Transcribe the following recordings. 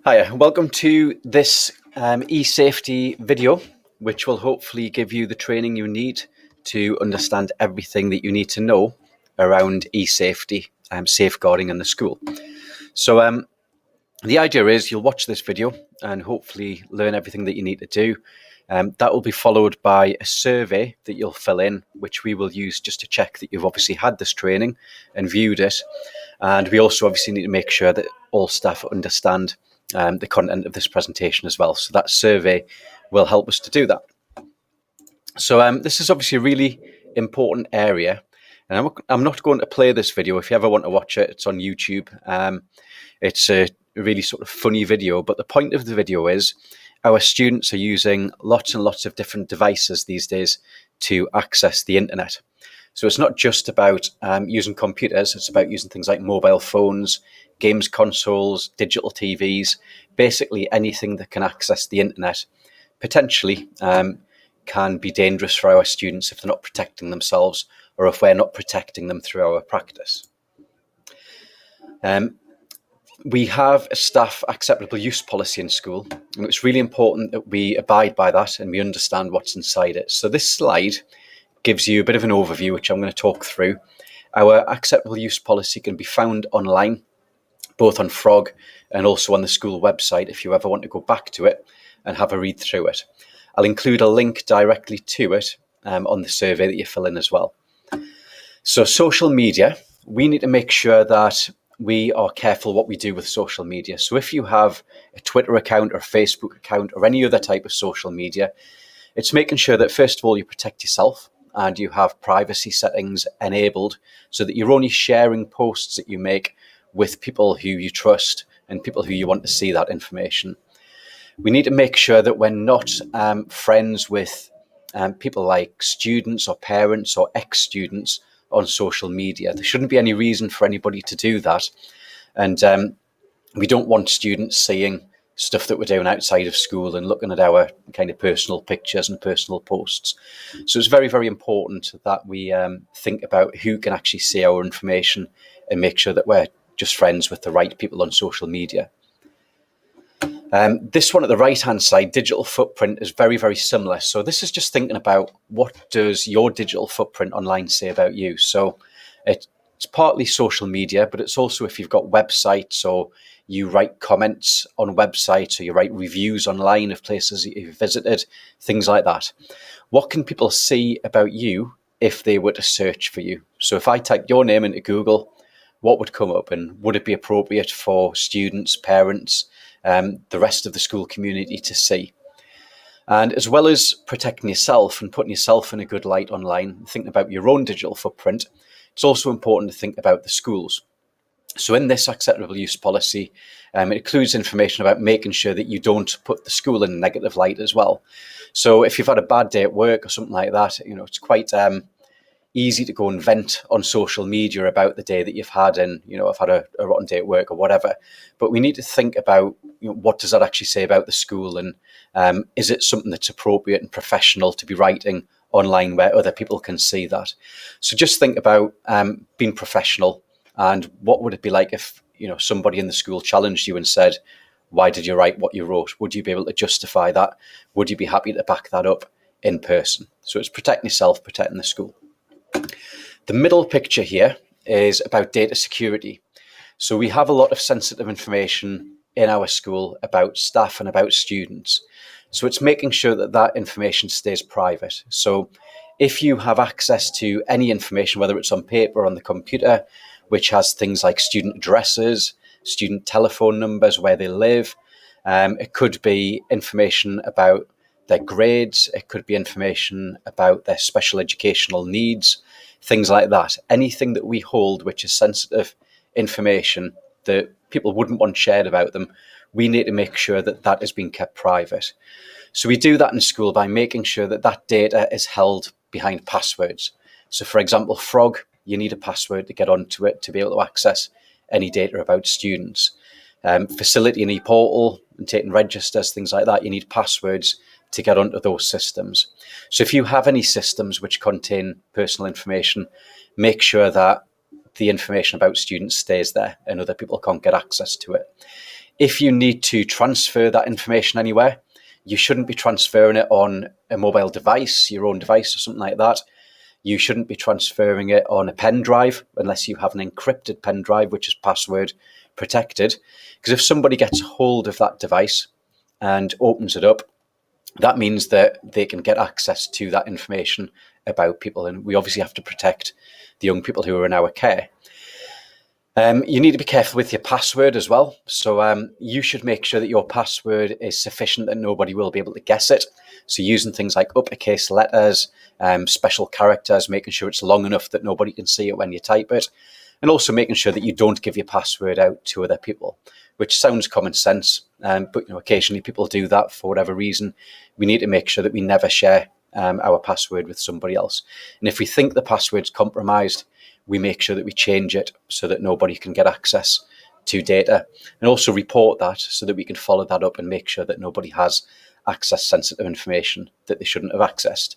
Hi, welcome to this e-safety video, which will hopefully give you the training you need to understand everything that you need to know around e-safety, safeguarding in the school. So the idea is you'll watch this video and hopefully learn everything that you need to do. That will be followed by a survey that you'll fill in, which we will use just to check that you've obviously had this training and viewed it. And we also obviously need to make sure that all staff understand the content of this presentation as well. So that survey will help us to do that. So this is obviously a really important area. And I'm not going to play this video. If you ever want to watch it, it's on YouTube. It's a really sort of funny video, but the point of the video is our students are using lots and lots of different devices these days to access the internet. So it's not just about using computers, it's about using things like mobile phones, games consoles, digital TVs, basically anything that can access the internet potentially can be dangerous for our students if they're not protecting themselves or if we're not protecting them through our practice. We have a staff acceptable use policy in school, and it's really important that we abide by that and we understand what's inside it. So this slide gives you a bit of an overview, which I'm going to talk through. Our acceptable use policy can be found online, both on Frog and also on the school website if you ever want to go back to it and have a read through it. I'll include a link directly to it on the survey that you fill in as well. So social media, we need to make sure that we are careful what we do with social media. So if you have a Twitter account or a Facebook account or any other type of social media, it's making sure that first of all you protect yourself and you have privacy settings enabled so that you're only sharing posts that you make with people who you trust and people who you want to see that information. We need to make sure that we're not friends with people like students or parents or ex-students on social media. There shouldn't be any reason for anybody to do that. And we don't want students seeing stuff that we're doing outside of school and looking at our kind of personal pictures and personal posts. So it's very, very important that we think about who can actually see our information and make sure that we're just friends with the right people on social media. This one at the right-hand side, digital footprint, is very, very similar. So this is just thinking about what does your digital footprint online say about you. So it's partly social media, but it's also if you've got websites or you write comments on websites or you write reviews online of places that you've visited, things like that. What can people see about you if they were to search for you? So if I type your name into Google, what would come up, and would it be appropriate for students, parents, the rest of the school community to see? And as well as protecting yourself and putting yourself in a good light online, thinking about your own digital footprint, it's also important to think about the schools. So in this acceptable use policy, it includes information about making sure that you don't put the school in a negative light as well. So if you've had a bad day at work or something like that, it's quite easy to go and vent on social media about the day that you've had, and I've had a rotten day at work or whatever. But we need to think about what does that actually say about the school, and is it something that's appropriate and professional to be writing online where other people can see that? So just think about being professional, and what would it be like if somebody in the school challenged you and said, why did you write what you wrote? Would you be able to justify that? Would you be happy to back that up in person? So it's protecting yourself, protecting the school. The middle picture here is about data security. So we have a lot of sensitive information in our school about staff and about students. So it's making sure that that information stays private. So if you have access to any information, whether it's on paper or on the computer, which has things like student addresses, student telephone numbers, where they live, it could be information about their grades, it could be information about their special educational needs, things like that. Anything that we hold which is sensitive information that people wouldn't want shared about them, we need to make sure that that is being kept private. So we do that in school by making sure that that data is held behind passwords. So for example, Frog, you need a password to get onto it to be able to access any data about students. Facility and ePortal and taking registers, things like that, you need passwords to get onto those systems. So if you have any systems which contain personal information, make sure that the information about students stays there and other people can't get access to it. If you need to transfer that information anywhere, you shouldn't be transferring it on a mobile device, your own device or something like that. You shouldn't be transferring it on a pen drive unless you have an encrypted pen drive, which is password protected. Because if somebody gets hold of that device and opens it up, that means that they can get access to that information about people. And we obviously have to protect the young people who are in our care. You need to be careful with your password as well. So you should make sure that your password is sufficient that nobody will be able to guess it. So using things like uppercase letters, special characters, making sure it's long enough that nobody can see it when you type it. And also making sure that you don't give your password out to other people, which sounds common sense. But occasionally people do that for whatever reason. We need to make sure that we never share our password with somebody else. And if we think the password's compromised, we make sure that we change it so that nobody can get access to data, and also report that so that we can follow that up and make sure that nobody has accessed sensitive information that they shouldn't have accessed.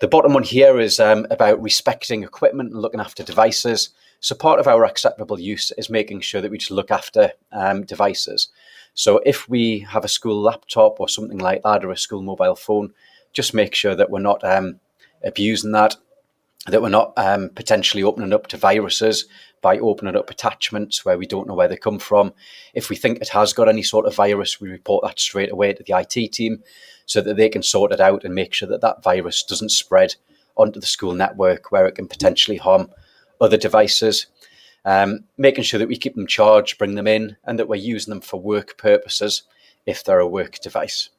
The bottom one here is about respecting equipment and looking after devices. So part of our acceptable use is making sure that we just look after devices. So if we have a school laptop or something like that, or a school mobile phone, just make sure that we're not abusing that we're not potentially opening up to viruses by opening up attachments where we don't know where they come from. If we think it has got any sort of virus, we report that straight away to the IT team so that they can sort it out and make sure that that virus doesn't spread onto the school network where it can potentially harm other devices. Making sure that we keep them charged, bring them in, and that we're using them for work purposes if they're a work device.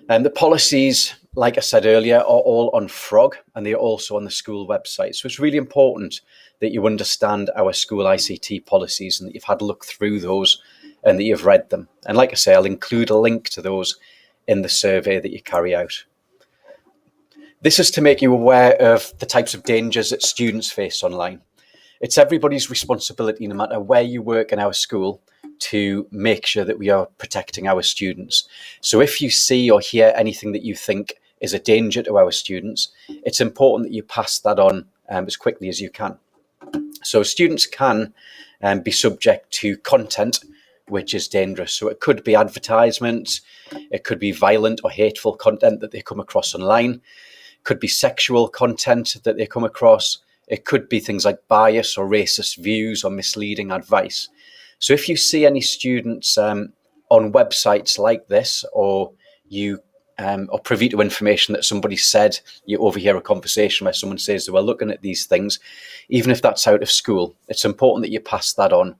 And the policies, like I said earlier, are all on Frog, and they're also on the school website. So it's really important that you understand our school ICT policies and that you've had a look through those and that you've read them. And like I say, I'll include a link to those in the survey that you carry out. This is to make you aware of the types of dangers that students face online. It's everybody's responsibility, no matter where you work in our school, to make sure that we are protecting our students. So if you see or hear anything that you think is a danger to our students, it's important that you pass that on as quickly as you can. So students can be subject to content which is dangerous. So it could be advertisements, it could be violent or hateful content that they come across online, it could be sexual content that they come across, it could be things like bias or racist views or misleading advice. So if you see any students on websites like this, or you are privy to information that somebody said, you overhear a conversation where someone says they were looking at these things, even if that's out of school, it's important that you pass that on.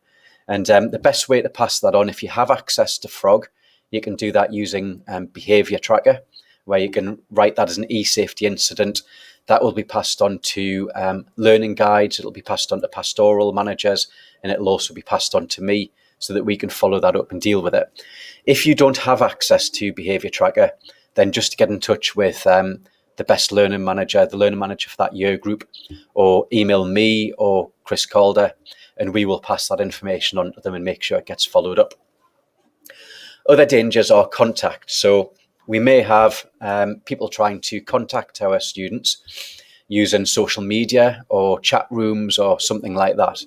And the best way to pass that on, if you have access to Frog, you can do that using Behaviour Tracker, where you can write that as an e-safety incident. That will be passed on to learning guides, it'll be passed on to pastoral managers, and it'll also be passed on to me so that we can follow that up and deal with it. If you don't have access to Behaviour Tracker, then just get in touch with the best learning manager, the learning manager for that year group, or email me or Chris Calder, and we will pass that information on to them and make sure it gets followed up. Other dangers are contact. So we may have people trying to contact our students using social media or chat rooms or something like that.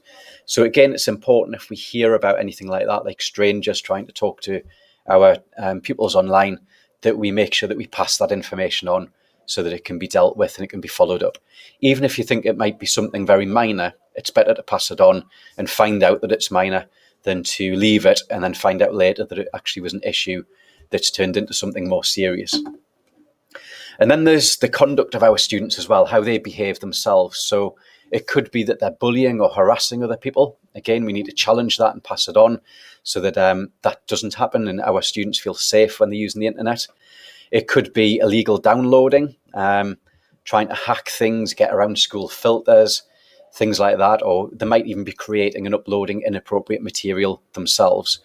So again, it's important if we hear about anything like that, like strangers trying to talk to our pupils online, that we make sure that we pass that information on so that it can be dealt with and it can be followed up. Even if you think it might be something very minor, it's better to pass it on and find out that it's minor than to leave it and then find out later that it actually was an issue that's turned into something more serious. And then there's the conduct of our students as well, how they behave themselves. So it could be that they're bullying or harassing other people. Again, we need to challenge that and pass it on so that that doesn't happen and our students feel safe when they're using the internet. It could be illegal downloading, trying to hack things, get around school filters, things like that, or they might even be creating and uploading inappropriate material themselves.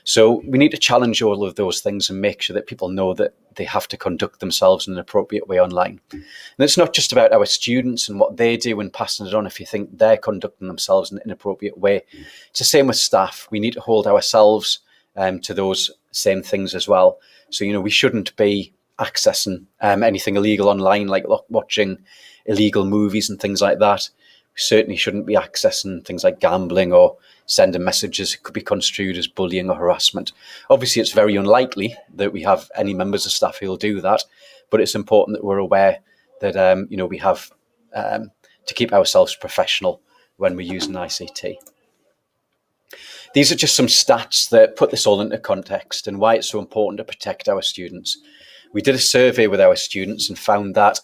So we need to challenge all of those things and make sure that people know that they have to conduct themselves in an appropriate way online. And it's not just about our students and what they do and passing it on if you think they're conducting themselves in an inappropriate way. It's the same with staff. We need to hold ourselves to those same things as well. So, we shouldn't be accessing anything illegal online, like watching illegal movies and things like that. certainly shouldn't be accessing things like gambling or sending messages that could be construed as bullying or harassment. Obviously, it's very unlikely that we have any members of staff who will do that, but it's important that we're aware that we have to keep ourselves professional when we're using ICT. These are just some stats that put this all into context and why it's so important to protect our students. We did a survey with our students and found that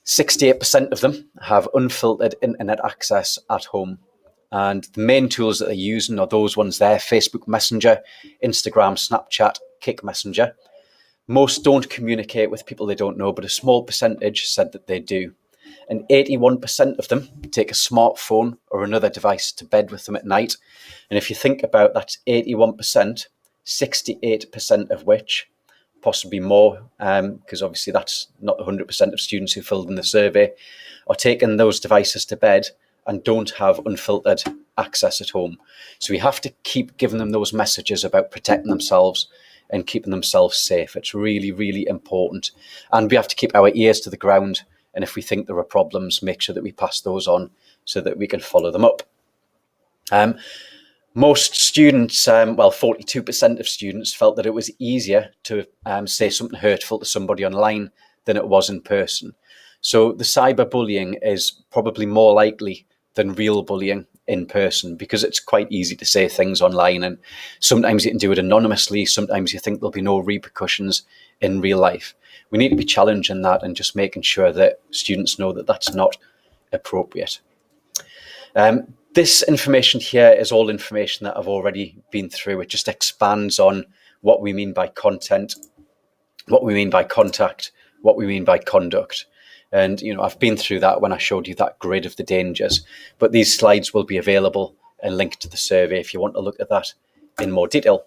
68% of them have unfiltered internet access at home. And the main tools that they're using are those ones there: Facebook Messenger, Instagram, Snapchat, Kick Messenger. Most don't communicate with people they don't know, but a small percentage said that they do. And 81% of them take a smartphone or another device to bed with them at night. And if you think about that, 81%, 68% of which, possibly more, because obviously that's not 100% of students who filled in the survey, are taking those devices to bed and don't have unfiltered access at home. So we have to keep giving them those messages about protecting themselves and keeping themselves safe. It's really, really important. And we have to keep our ears to the ground. And if we think there are problems, make sure that we pass those on so that we can follow them up. Most students, 42% of students felt that it was easier to say something hurtful to somebody online than it was in person. So the cyberbullying is probably more likely than real bullying in person, because it's quite easy to say things online, and sometimes you can do it anonymously. Sometimes you think there'll be no repercussions in real life. We need to be challenging that and just making sure that students know that that's not appropriate. This information here is all information that I've already been through. It just expands on what we mean by content, what we mean by contact, what we mean by conduct. And, I've been through that when I showed you that grid of the dangers, but these slides will be available and linked to the survey if you want to look at that in more detail.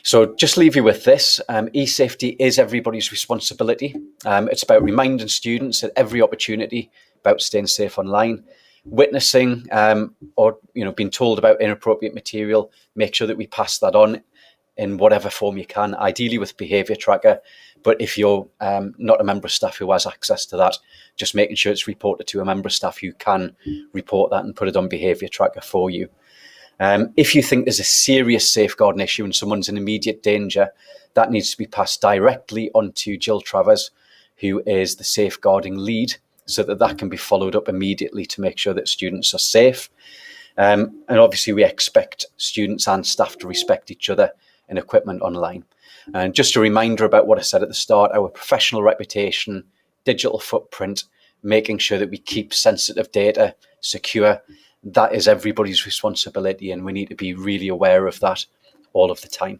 So just leave you with this. E-safety is everybody's responsibility. It's about reminding students at every opportunity about staying safe online. Witnessing or being told about inappropriate material, make sure that we pass that on in whatever form you can, ideally with behaviour tracker. But if you're not a member of staff who has access to that, just making sure it's reported to a member of staff who can report that and put it on behaviour tracker for you. If you think there's a serious safeguarding issue and someone's in immediate danger, that needs to be passed directly onto Jill Travers, who is the safeguarding lead, so that can be followed up immediately to make sure that students are safe. And obviously we expect students and staff to respect each other and equipment online. And just a reminder about what I said at the start, our professional reputation, digital footprint, making sure that we keep sensitive data secure, that is everybody's responsibility, and we need to be really aware of that all of the time.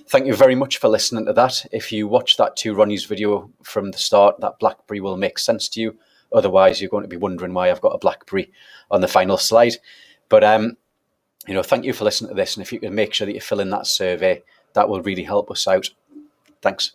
Thank you very much for listening to that. If you watch that To Ronnie's video from the start, that BlackBerry will make sense to you. Otherwise, you're going to be wondering why I've got a BlackBerry on the final slide. But, thank you for listening to this. And if you can make sure that you fill in that survey, that will really help us out. Thanks.